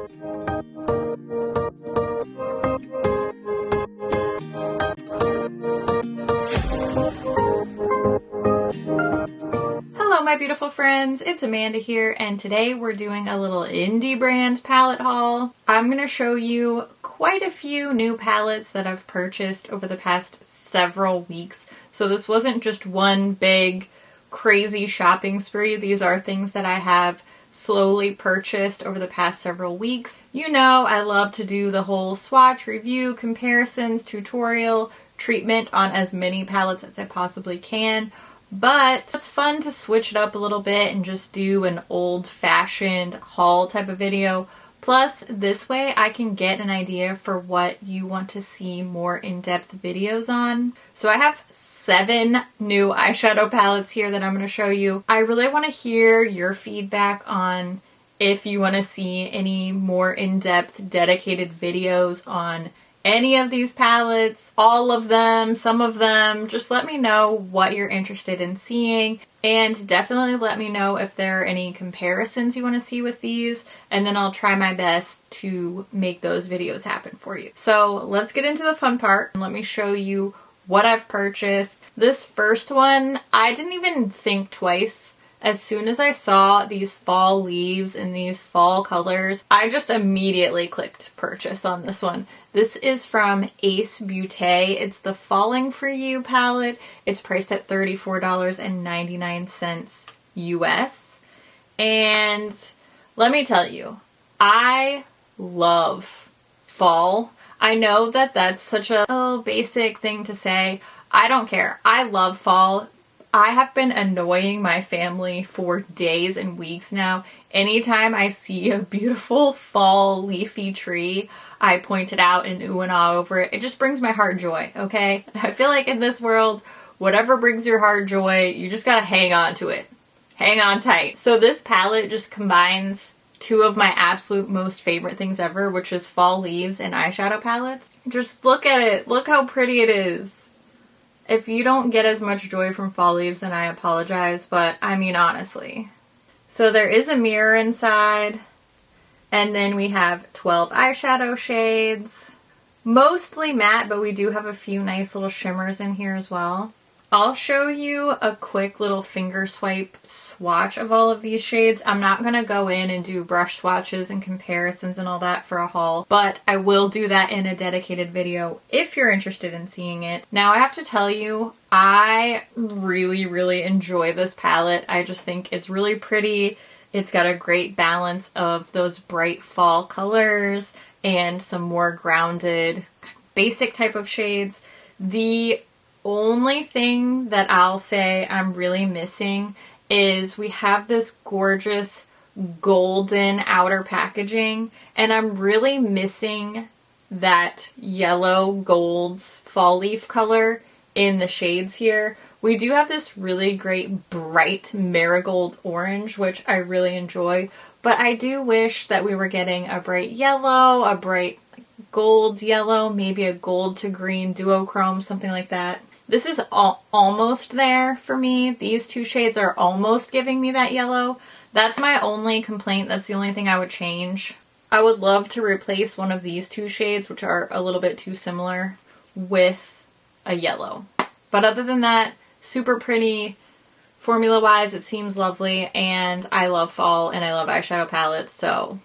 Hello my beautiful friends, it's Amanda here, and today we're doing a little indie brand palette haul. I'm going to show you quite a few new palettes that I've purchased over the past several weeks. So this wasn't just one big crazy shopping spree. These are things that I have slowly purchased over the past several weeks. You know, I love to do the whole swatch, review, comparisons, tutorial, treatment on as many palettes as I possibly can. But it's fun to switch it up a little bit and just do an old-fashioned haul type of video. Plus, this way I can get an idea for what you want to see more in-depth videos on. So I have 7 new eyeshadow palettes here that I'm going to show you. I really want to hear your feedback on if you want to see any more in-depth dedicated videos on any of these palettes, all of them, some of them. Just let me know what you're interested in seeing, and definitely let me know if there are any comparisons you want to see with these, and then I'll try my best to make those videos happen for you. So let's get into the fun part and let me show you what I've purchased. This first one, I didn't even think twice. As soon as I saw these fall leaves and these fall colors, I just immediately clicked purchase on this one. This is from Beaute. It's the Falling For You palette. It's priced at $34.99 US. And let me tell you, I love fall. I know that that's such a basic thing to say. I don't care. I love fall. I have been annoying my family for days and weeks now. Anytime I see a beautiful fall leafy tree, I point it out and ooh and ah over it. It just brings my heart joy, okay? I feel like in this world, whatever brings your heart joy, you just gotta hang on to it. Hang on tight. So this palette just combines 2 of my absolute most favorite things ever, which is fall leaves and eyeshadow palettes. Just look at it. Look how pretty it is. If you don't get as much joy from fall leaves, then I apologize, but I mean honestly. So there is a mirror inside, and then we have 12 eyeshadow shades. Mostly matte, but we do have a few nice little shimmers in here as well. I'll show you a quick little finger swipe swatch of all of these shades. I'm not going to go in and do brush swatches and comparisons and all that for a haul, but I will do that in a dedicated video if you're interested in seeing it. Now I have to tell you, I really enjoy this palette. I just think it's really pretty. It's got a great balance of those bright fall colors and some more grounded, basic type of shades. The only thing that I'll say I'm really missing is we have this gorgeous golden outer packaging, and I'm really missing that yellow gold fall leaf color in the shades here. We do have this really great bright marigold orange, which I really enjoy, but I do wish that we were getting a bright yellow, a bright gold yellow, maybe a gold to green duochrome, something like that. This is almost there for me. These 2 shades are almost giving me that yellow. That's my only complaint. That's the only thing I would change. I would love to replace one of these 2 shades, which are a little bit too similar, with a yellow. But other than that, super pretty. Formula-wise, it seems lovely, and I love fall and I love eyeshadow palettes, so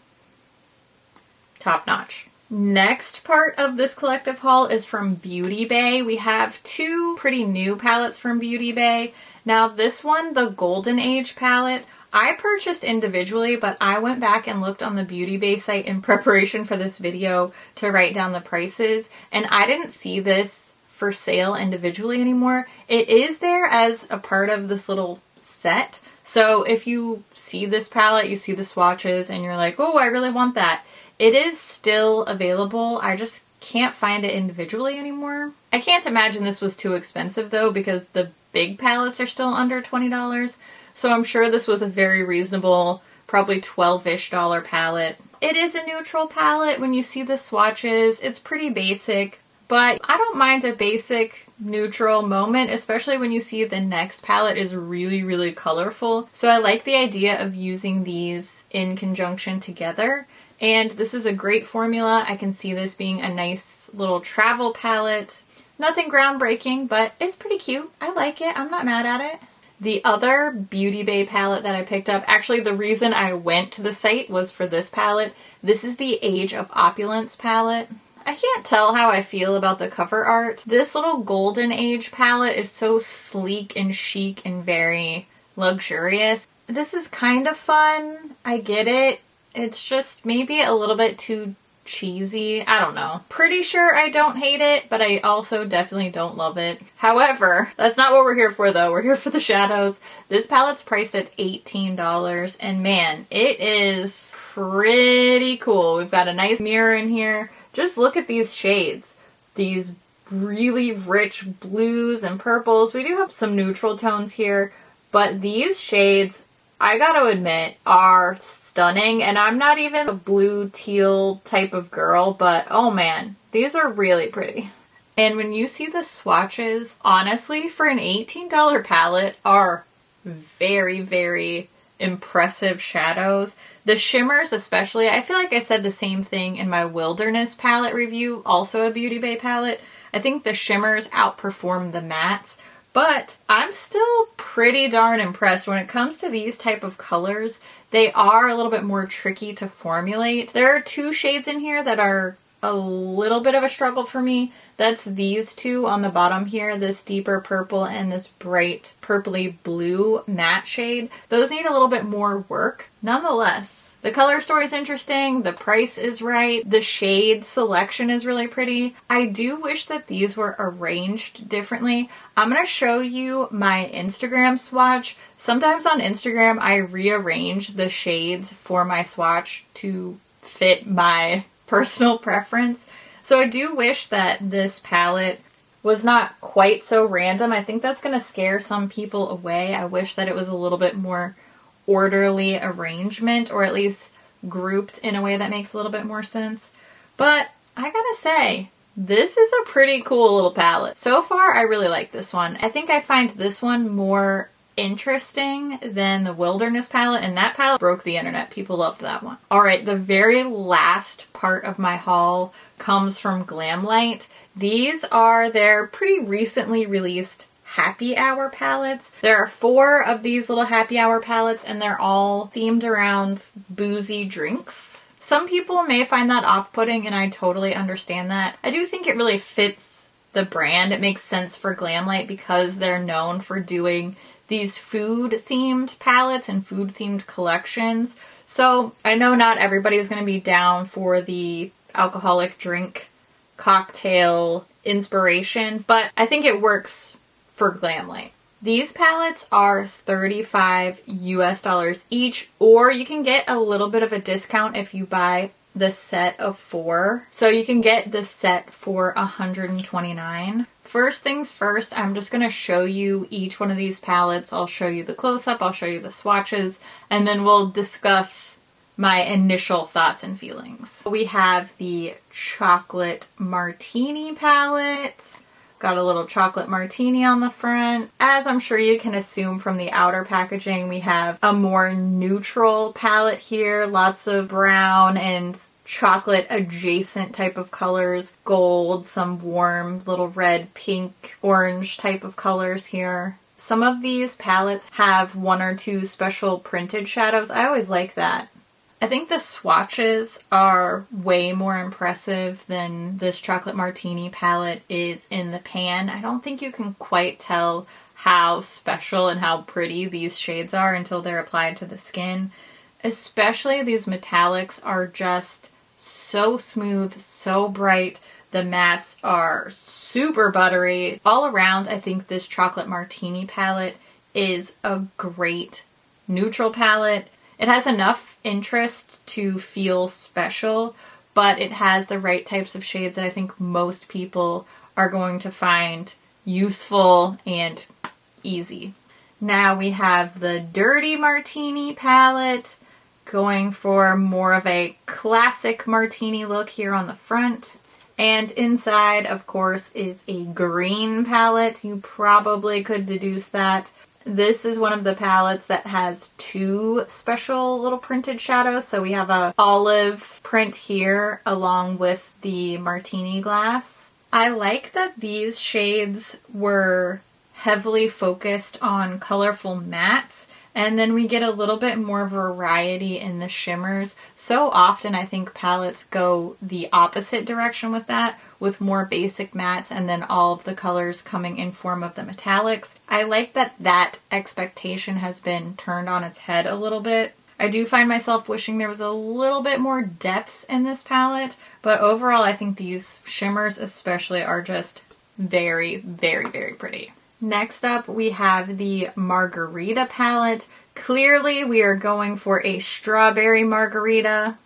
top notch. Next part of this collective haul is from Beauty Bay. We have 2 pretty new palettes from Beauty Bay. Now this one, the Golden Age palette, I purchased individually, but I went back and looked on the Beauty Bay site in preparation for this video to write down the prices, and I didn't see this for sale individually anymore. It is there as a part of this little set. So if you see this palette, you see the swatches, and you're like, oh, I really want that. It is still available. I just can't find it individually anymore. I can't imagine this was too expensive though, because the big palettes are still under $20. So I'm sure this was a very reasonable, probably $12-ish palette. It is a neutral palette when you see the swatches. It's pretty basic, but I don't mind a basic neutral moment, especially when you see the next palette is really colorful. So I like the idea of using these in conjunction together. And this is a great formula. I can see this being a nice little travel palette. Nothing groundbreaking, but it's pretty cute. I like it. I'm not mad at it. The other Beauty Bay palette that I picked up, actually the reason I went to the site was for this palette. This is the Age of Opulence palette. I can't tell how I feel about the cover art. This little Golden Age palette is so sleek and chic and very luxurious. This is kind of fun. I get it. It's just maybe a little bit too cheesy. I don't know. Pretty sure I don't hate it, but I also definitely don't love it. However, that's not what we're here for though. We're here for the shadows. This palette's priced at $18 and man, it is pretty cool. We've got a nice mirror in here. Just look at these shades. These really rich blues and purples. We do have some neutral tones here, but these shades, I gotta admit, are stunning, and I'm not even a blue teal type of girl, but oh man, these are really pretty. And when you see the swatches, honestly, for an $18 palette are very, very impressive shadows. The shimmers especially, I feel like I said the same thing in my Wilderness palette review, also a Beauty Bay palette. I think the shimmers outperform the mattes. But I'm still pretty darn impressed when it comes to these type of colors. They are a little bit more tricky to formulate. There are two shades in here that are a little bit of a struggle for me. That's these two on the bottom here, this deeper purple and this bright purpley blue matte shade. Those need a little bit more work. Nonetheless, the color story is interesting, the price is right, the shade selection is really pretty. I do wish that these were arranged differently. I'm going to show you my Instagram swatch. Sometimes on Instagram I rearrange the shades for my swatch to fit my personal preference. So I do wish that this palette was not quite so random. I think that's going to scare some people away. I wish that it was a little bit more orderly arrangement, or at least grouped in a way that makes a little bit more sense. But I gotta say, this is a pretty cool little palette. So far, I really like this one. I think I find this one more interesting than the Wilderness palette, and that palette broke the internet. People loved that one. Alright, the very last part of my haul comes from Glamlite. These are their pretty recently released happy hour palettes. There are 4 of these little happy hour palettes and they're all themed around boozy drinks. Some people may find that off-putting and I totally understand that. I do think it really fits the brand. It makes sense for Glamlite because they're known for doing these food-themed palettes and food-themed collections. So I know not everybody is going to be down for the alcoholic drink cocktail inspiration, but I think it works for Glamlite. These palettes are $35 US each, or you can get a little bit of a discount if you buy the set of 4. So you can get the set for $129. First things first, I'm just going to show you each one of these palettes. I'll show you the close-up, I'll show you the swatches, and then we'll discuss my initial thoughts and feelings. We have the Chocolate Martini palette. Got a little chocolate martini on the front. As I'm sure you can assume from the outer packaging, we have a more neutral palette here. Lots of brown and chocolate adjacent type of colors. Gold, some warm little red, pink, orange type of colors here. Some of these palettes have 1 or 2 special printed shadows. I always like that. I think the swatches are way more impressive than this Chocolate Martini palette is in the pan. I don't think you can quite tell how special and how pretty these shades are until they're applied to the skin. Especially these metallics are just so smooth, so bright. The mattes are super buttery. All around, I think this Chocolate Martini palette is a great neutral palette. It has enough interest to feel special, but it has the right types of shades that I think most people are going to find useful and easy. Now we have the Dirty Martini palette, going for more of a classic martini look here on the front. And inside, of course, is a green palette. You probably could deduce that. This is one of the palettes that has two special little printed shadows. So we have a olive print here along with the Martini glass. I like that these shades were heavily focused on colorful mattes, and then we get a little bit more variety in the shimmers. So often I think palettes go the opposite direction with that, with more basic mattes and then all of the colors coming in form of the metallics. I like that that expectation has been turned on its head a little bit. I do find myself wishing there was a little bit more depth in this palette, but overall I think these shimmers especially are just very, very, very pretty. Next up, we have the Margarita palette. Clearly, we are going for a strawberry margarita.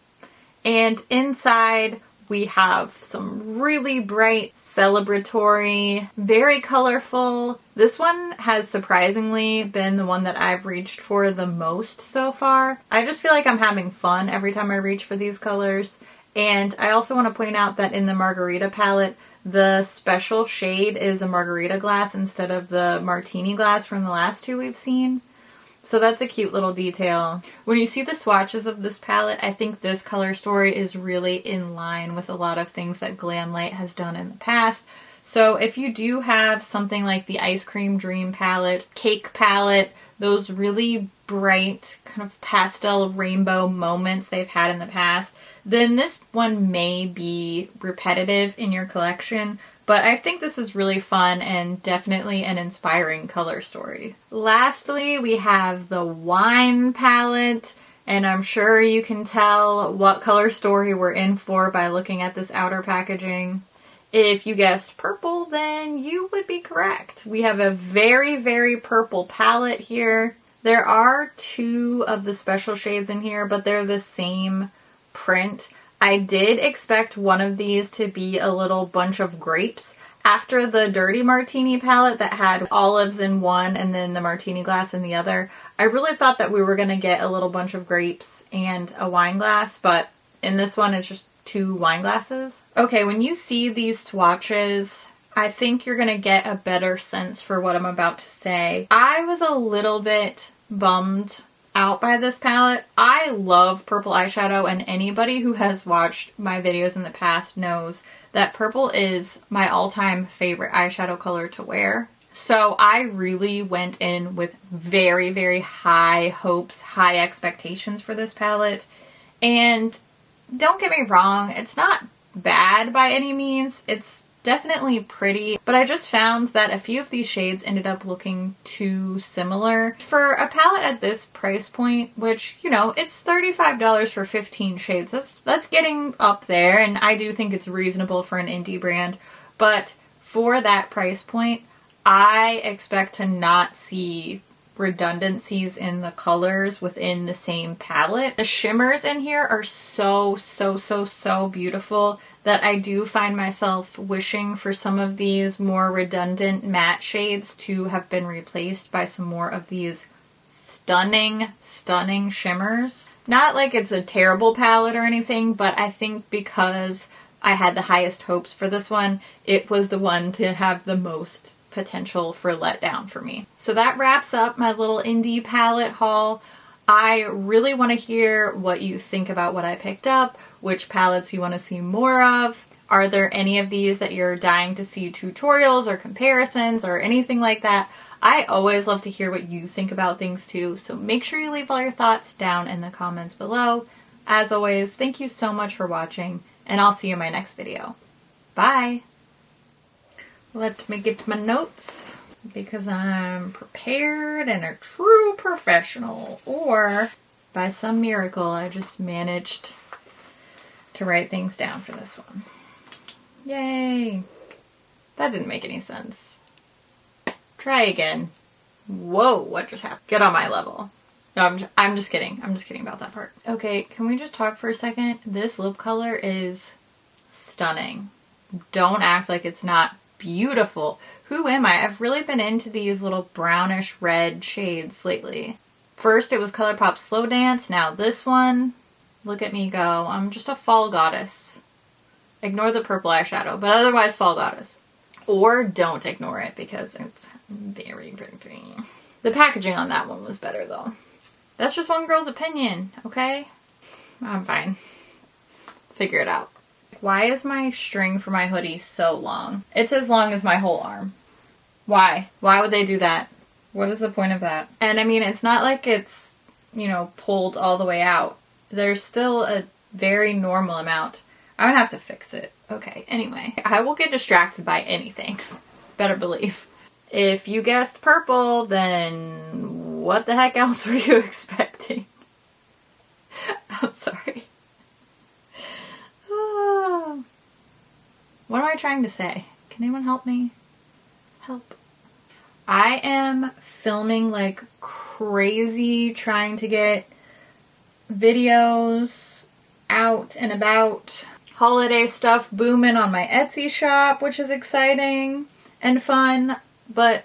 And inside, we have some really bright, celebratory, very colorful. This one has surprisingly been the one that I've reached for the most so far. I just feel like I'm having fun every time I reach for these colors. And I also want to point out that in the Margarita palette, the special shade is a margarita glass instead of the martini glass from the last two we've seen. So that's a cute little detail. When you see the swatches of this palette, I think this color story is really in line with a lot of things that Glamlite has done in the past. So if you do have something like the Ice Cream Dream palette, Cake palette, those really bright kind of pastel rainbow moments they've had in the past, then this one may be repetitive in your collection, but I think this is really fun and definitely an inspiring color story. Lastly, we have the Wine palette, and I'm sure you can tell what color story we're in for by looking at this outer packaging. If you guessed purple, then you would be correct. We have a very, very purple palette here. There are two of the special shades in here, but they're the same print. I did expect one of these to be a little bunch of grapes. After the Dirty Martini palette that had olives in one and then the martini glass in the other, I really thought that we were going to get a little bunch of grapes and a wine glass, but in this one it's just two wine glasses. Okay, when you see these swatches, I think you're going to get a better sense for what I'm about to say. I was a little bit bummed out by this palette. I love purple eyeshadow, and anybody who has watched my videos in the past knows that purple is my all-time favorite eyeshadow color to wear. So I really went in with very, very high hopes, high expectations for this palette. And don't get me wrong, it's not bad by any means. It's definitely pretty, but I just found that a few of these shades ended up looking too similar. For a palette at this price point, which, you know, it's $35 for 15 shades. That's getting up there, and I do think it's reasonable for an indie brand, but for that price point, I expect to not see redundancies in the colors within the same palette. The shimmers in here are so beautiful that I do find myself wishing for some of these more redundant matte shades to have been replaced by some more of these stunning shimmers. Not like it's a terrible palette or anything, but I think because I had the highest hopes for this one, it was the one to have the most potential for letdown for me. So that wraps up my little indie palette haul. I really want to hear what you think about what I picked up, which palettes you want to see more of. Are there any of these that you're dying to see tutorials or comparisons or anything like that? I always love to hear what you think about things too, so make sure you leave all your thoughts down in the comments below. As always, thank you so much for watching, and I'll see you in my next video. Bye! Let me get my notes, because I'm prepared and a true professional. Or, by some miracle, I just managed to write things down for this one. Yay! That didn't make any sense. Try again. Whoa, what just happened? Get on my level. No, I'm just kidding. I'm just kidding about that part. Okay, can we just talk for a second? This lip color is stunning. Don't act like it's not beautiful. Who am I? I've really been into these little brownish red shades lately. First it was ColourPop Slow Dance, now this one. Look at me go. I'm just a fall goddess. Ignore the purple eyeshadow, but otherwise fall goddess. Or don't ignore it because it's very pretty. The packaging on that one was better though. That's just one girl's opinion, okay? I'm fine. Figure it out. Why is my string for my hoodie so long? It's as long as my whole arm. Why? Why would they do that? What is the point of that? And I mean, it's not like it's, you know, pulled all the way out. There's still a very normal amount. I'm gonna have to fix it. Okay, anyway. I will get distracted by anything. Better believe. If you guessed purple, then what the heck else were you expecting? I'm sorry. What am I trying to say? Can anyone help me? Help. I am filming like crazy, trying to get videos out and about. Holiday stuff booming on my Etsy shop, which is exciting and fun, but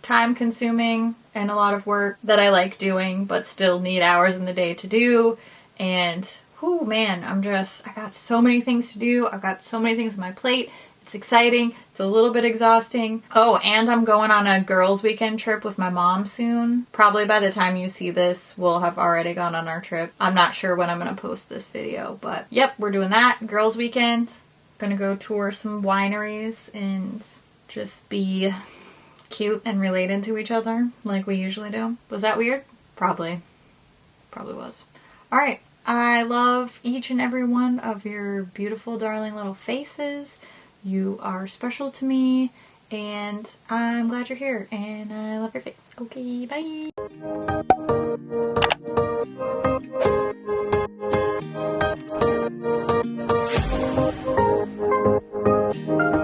time consuming and a lot of work that I like doing, but still need hours in the day to do. And oh man, I got so many things to do. I've got so many things on my plate. It's exciting. It's a little bit exhausting. Oh, and I'm going on a girls' weekend trip with my mom soon. Probably by the time you see this, we'll have already gone on our trip. I'm not sure when I'm going to post this video, but yep, we're doing that. Girls' weekend. Gonna go tour some wineries and just be cute and related to each other like we usually do. Was that weird? Probably. Probably was. Alright. I love each and every one of your beautiful, darling little faces. You are special to me, and I'm glad you're here, and I love your face. Okay, bye!